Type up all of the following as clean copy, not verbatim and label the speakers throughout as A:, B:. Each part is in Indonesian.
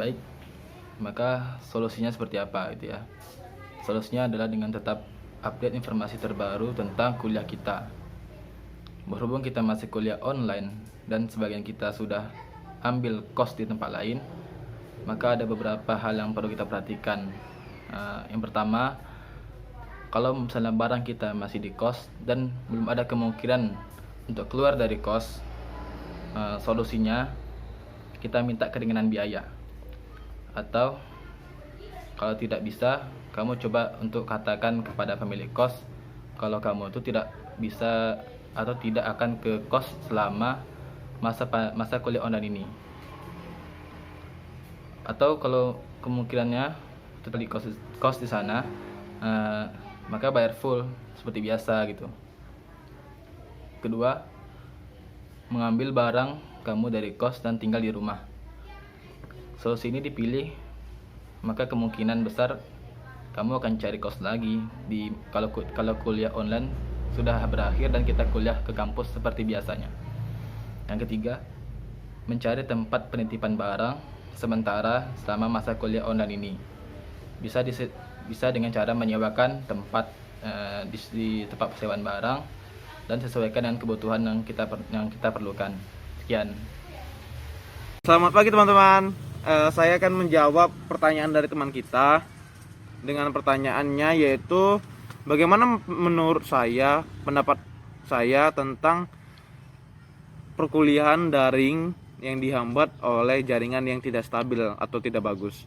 A: baik, maka solusinya seperti apa gitu ya. Solusinya adalah dengan tetap update informasi terbaru tentang kuliah kita. Berhubung kita masih kuliah online dan sebagian kita sudah ambil kos di tempat lain, maka ada beberapa hal yang perlu kita perhatikan. Yang pertama, kalau misalnya barang kita masih di kos dan belum ada kemungkinan untuk keluar dari kos, solusinya kita minta keringanan biaya. Atau kalau tidak bisa, kamu coba untuk katakan kepada pemilik kos kalau kamu itu tidak bisa atau tidak akan ke kos selama masa kuliah online ini. Atau kalau kemungkinannya tetap di kos di sana, maka bayar full seperti biasa gitu. Kedua, mengambil barang kamu dari kos dan tinggal di rumah. Solusi ini dipilih, maka kemungkinan besar kamu akan cari kos lagi kalau kuliah online sudah berakhir dan kita kuliah ke kampus seperti biasanya. Yang ketiga, mencari tempat penitipan barang sementara selama masa kuliah online ini. Bisa dengan cara menyewakan tempat di tempat persewaan barang dan sesuaikan dengan kebutuhan yang kita perlukan. Sekian.
B: Selamat pagi teman-teman. Saya akan menjawab pertanyaan dari teman kita dengan pertanyaannya, yaitu bagaimana menurut saya, pendapat saya tentang perkuliahan daring yang dihambat oleh jaringan yang tidak stabil atau tidak bagus.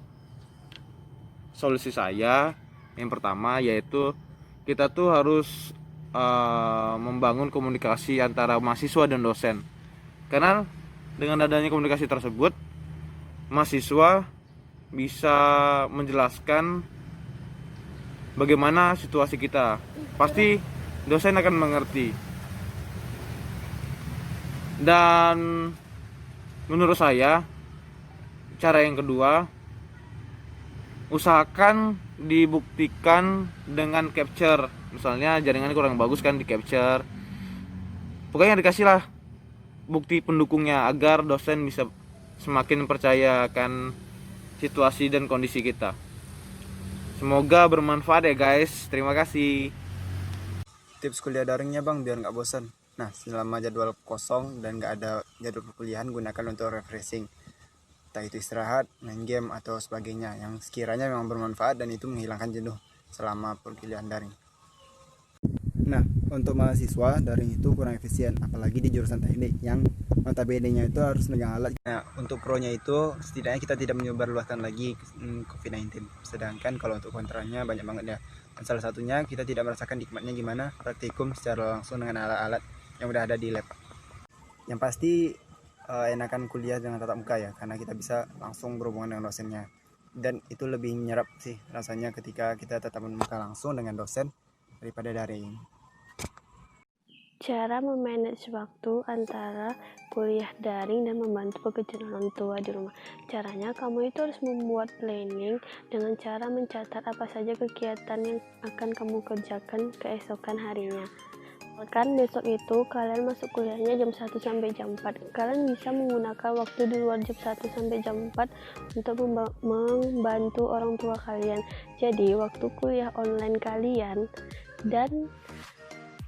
B: Solusi saya yang pertama yaitu kita tuh harus membangun komunikasi antara mahasiswa dan dosen. Karena dengan adanya komunikasi tersebut, mahasiswa bisa menjelaskan bagaimana situasi kita. Pasti dosen akan mengerti. Dan menurut saya, cara yang kedua, usahakan dibuktikan dengan capture. Misalnya jaringannya kurang bagus kan, di capture. Pokoknya dikasihlah bukti pendukungnya agar dosen bisa semakin percayakan situasi dan kondisi kita. Semoga bermanfaat ya guys. Terima kasih.
C: Tips kuliah daringnya bang biar nggak bosan. Nah, selama jadwal kosong dan nggak ada jadwal perkuliahan, gunakan untuk refreshing, entah itu istirahat, main game atau sebagainya yang sekiranya memang bermanfaat dan itu menghilangkan jenuh selama perkuliahan daring. Nah, untuk mahasiswa daring itu kurang efisien, apalagi di jurusan teknik yang notabene-nya itu harus megang alat. Nah, untuk pro-nya itu setidaknya kita tidak menyebarluaskan lagi COVID-19. Sedangkan kalau untuk kontranya banyak banget ya. Dan salah satunya kita tidak merasakan nikmatnya gimana praktikum secara langsung dengan alat-alat yang udah ada di lab. Yang pasti enakan kuliah dengan tatap muka ya, karena kita bisa langsung berhubungan dengan dosennya. Dan itu lebih menyerap sih rasanya ketika kita tatap muka langsung dengan dosen daripada daring.
D: Cara memanage waktu antara kuliah daring dan membantu pekerjaan orang tua di rumah. Caranya, kamu itu harus membuat planning dengan cara mencatat apa saja kegiatan yang akan kamu kerjakan keesokan harinya. Kan besok itu kalian masuk kuliahnya jam 1 sampai jam 4. Kalian bisa menggunakan waktu di luar jam 1 sampai jam 4 untuk membantu orang tua kalian. Jadi, waktu kuliah online kalian dan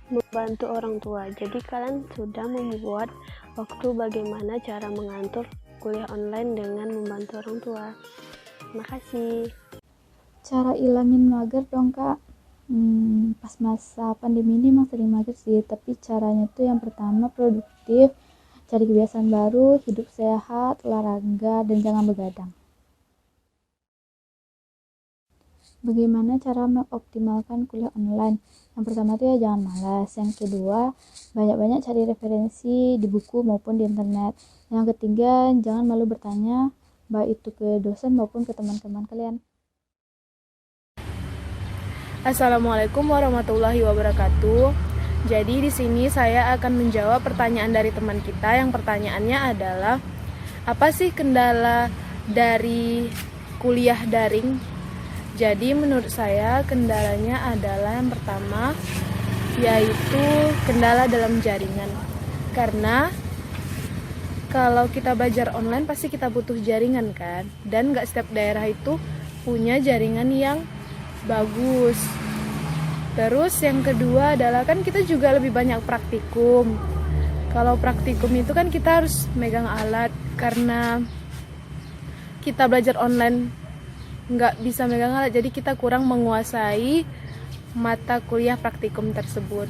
D: membantu orang tua. Jadi kalian sudah membuat waktu bagaimana cara mengatur kuliah online dengan membantu orang tua. Terima kasih.
E: Cara ilangin mager dong kak. Pas masa pandemi ini emang sering mager sih, tapi caranya tuh yang pertama produktif, cari kebiasaan baru, hidup sehat, olahraga, dan jangan begadang. Bagaimana cara mengoptimalkan kuliah online? Yang pertama tuh ya jangan malas. Yang kedua, banyak-banyak cari referensi di buku maupun di internet. Yang ketiga, jangan malu bertanya, baik itu ke dosen maupun ke teman-teman kalian.
F: Assalamualaikum warahmatullahi wabarakatuh. Jadi di sini saya akan menjawab pertanyaan dari teman kita. Yang pertanyaannya adalah, apa sih kendala dari kuliah daring? Jadi menurut saya kendalanya adalah yang pertama yaitu kendala dalam jaringan. Karena kalau kita belajar online pasti kita butuh jaringan kan, dan nggak setiap daerah itu punya jaringan yang bagus. Terus yang kedua adalah kan kita juga lebih banyak praktikum. Kalau praktikum itu kan kita harus megang alat, karena kita belajar online nggak bisa megang alat, jadi kita kurang menguasai mata kuliah praktikum tersebut.